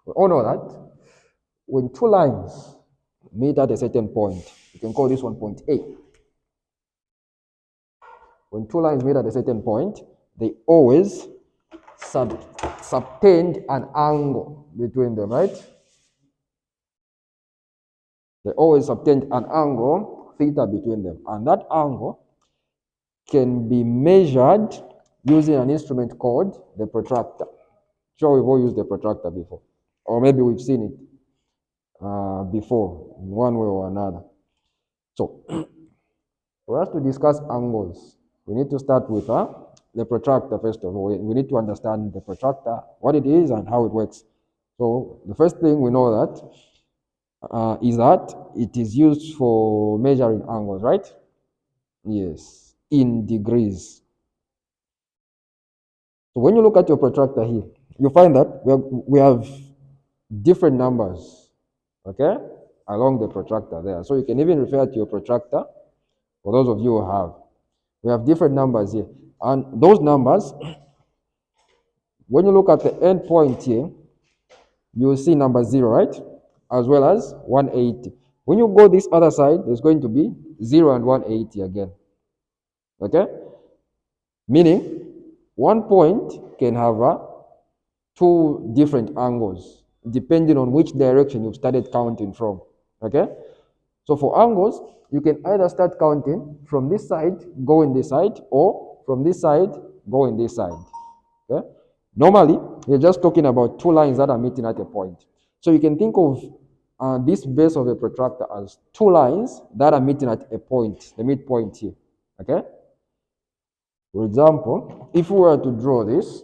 We all know that when two lines meet at a certain point, you can call this one point A. When two lines meet at a certain point, they always subtend an angle between them, right? They always subtend an angle, theta, between them. And that angle can be measured using an instrument called the protractor. Sure, we've all used the protractor before. Or maybe we've seen it before in one way or another. So, for us to discuss angles, we need to start with the protractor first of all. We need to understand the protractor, what it is and how it works. So, the first thing we know that is that it is used for measuring angles, right? Yes, in degrees. So when you look at your protractor here, you find that we have different numbers, okay, along the protractor there. So you can even refer to your protractor, for those of you who have. We have different numbers here. And those numbers, when you look at the end point here, you will see number 0, right? As well as 180. When you go this other side, there's going to be 0 and 180 again. Okay? Meaning, one point can have two different angles, depending on which direction you've started counting from. Okay? So for angles, you can either start counting from this side, go in this side, or from this side, go in this side. Okay? Normally, you're just talking about two lines that are meeting at a point. So you can think of this base of a protractor as two lines that are meeting at a point, the midpoint here. Okay? For example, if we were to draw this,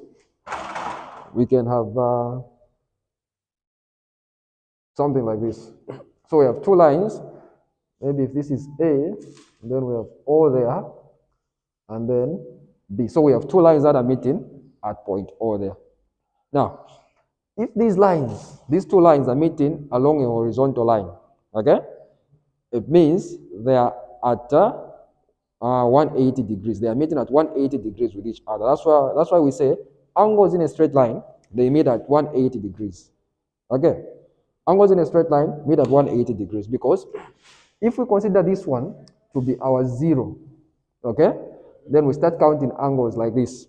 we can have something like this. So we have two lines. Maybe if this is A, then we have O there, and then B. So we have two lines that are meeting at point O there. Now, if these two lines are meeting along a horizontal line, okay, it means they are at 180 degrees. They are meeting at 180 degrees with each other. That's why we say angles in a straight line, they meet at 180 degrees. Okay? Angles in a straight line meet at 180 degrees because if we consider this one to be our 0, okay, then we start counting angles like this.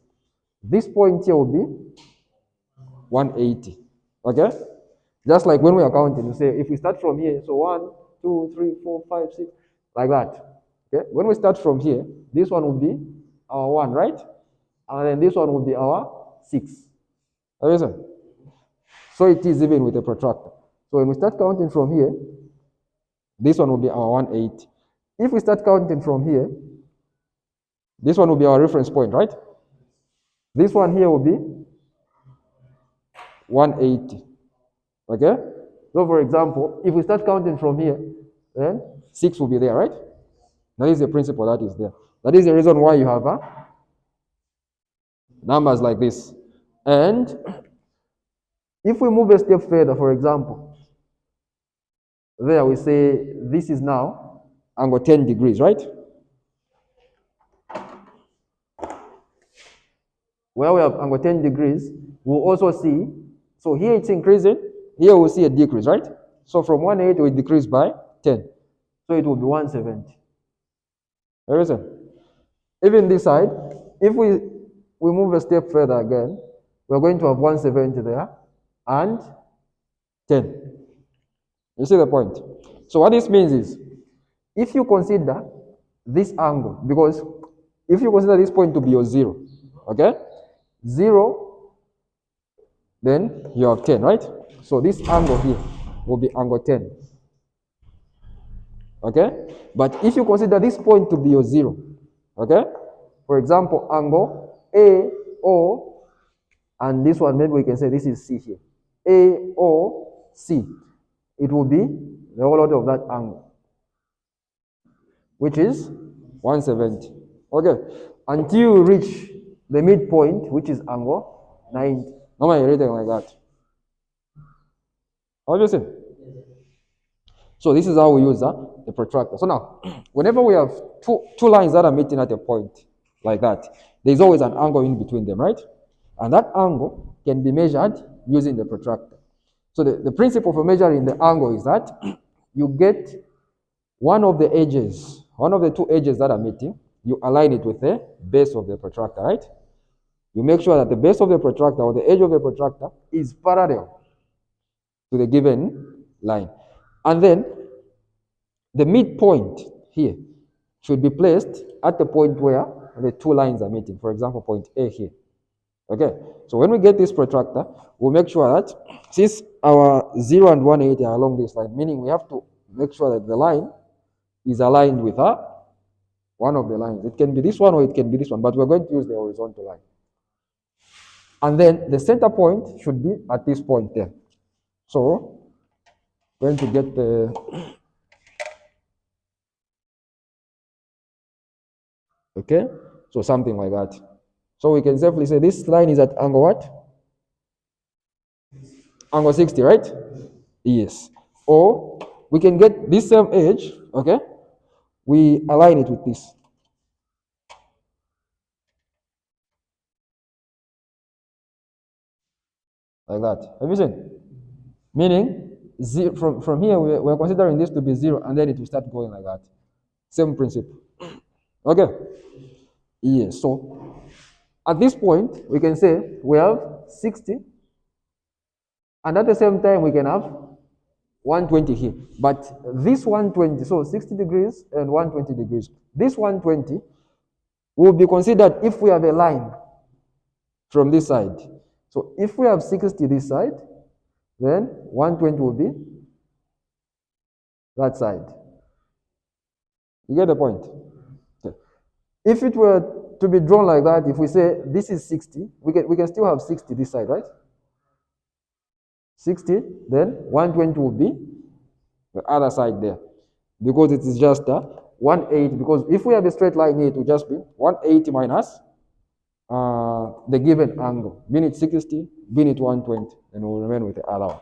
This point here will be 180, okay? Just like when we are counting, you say if we start from here, so 1, 2, 3, 4, 5, 6, like that. Okay? When we start from here, this one will be our 1, right? And then this one will be our 6. Listen. So it is even with a protractor. So when we start counting from here, this one will be our 180. If we start counting from here, this one will be our reference point, right? This one here will be 180. Okay? So for example, if we start counting from here, then 6 will be there, right? That is the principle that is there. That is the reason why you have numbers like this. And if we move a step further, for example, there we say this is now angle 10 degrees, right? Where we have angle 10 degrees, we'll also see, so here it's increasing, here we'll see a decrease, right? So from 180 we decrease by 10. So it will be 170. Listen. Even this side, if we move a step further again, we're going to have 170 there and 10. You see the point? So what this means is, if you consider this angle, because if you consider this point to be your 0, okay? 0, then you have 10, right? So this angle here will be angle 10. Okay? But if you consider this point to be your 0, okay? For example, angle AO, and this one, maybe we can say this is C here. AOC. It will be the whole lot of that angle, which is 170. Okay? Until you reach the midpoint, which is angle 90. Normally, you read it like that. How do you see? So this is how we use the protractor. So now, whenever we have two lines that are meeting at a point like that, there's always an angle in between them, right? And that angle can be measured using the protractor. So the principle for measuring the angle is that you get one of the edges, one of the two edges that are meeting, you align it with the base of the protractor, right? You make sure that the base of the protractor or the edge of the protractor is parallel to the given line. And then the midpoint here should be placed at the point where the two lines are meeting. For example, point A here. Okay, so when we get this protractor, we'll make sure that since our 0 and 180 are along this line, meaning we have to make sure that the line is aligned with one of the lines. It can be this one or it can be this one, but we're going to use the horizontal line. And then the center point should be at this point there. So, we're going to get the, okay, so something like that. So we can safely say this line is at angle what? Angle 60, right? Yes. Or we can get this same edge, okay? We align it with this. Like that. Have you seen? Meaning, from here, we're considering this to be 0, and then it will start going like that. Same principle. Okay? Yes. So, at this point, we can say we have 60, and at the same time, we can have 120 here. But this 120, so 60 degrees and 120 degrees. This 120 will be considered if we have a line from this side. So if we have 60 this side, then 120 will be that side. You get the point? Okay. If it were to be drawn like that, if we say this is 60, we can still have 60 this side, right? 60, then 120 will be the other side there. Because it is just 180, because if we have a straight line here, it will just be 180 minus the given angle, be it 60, be it 120, and we'll remain with the other one.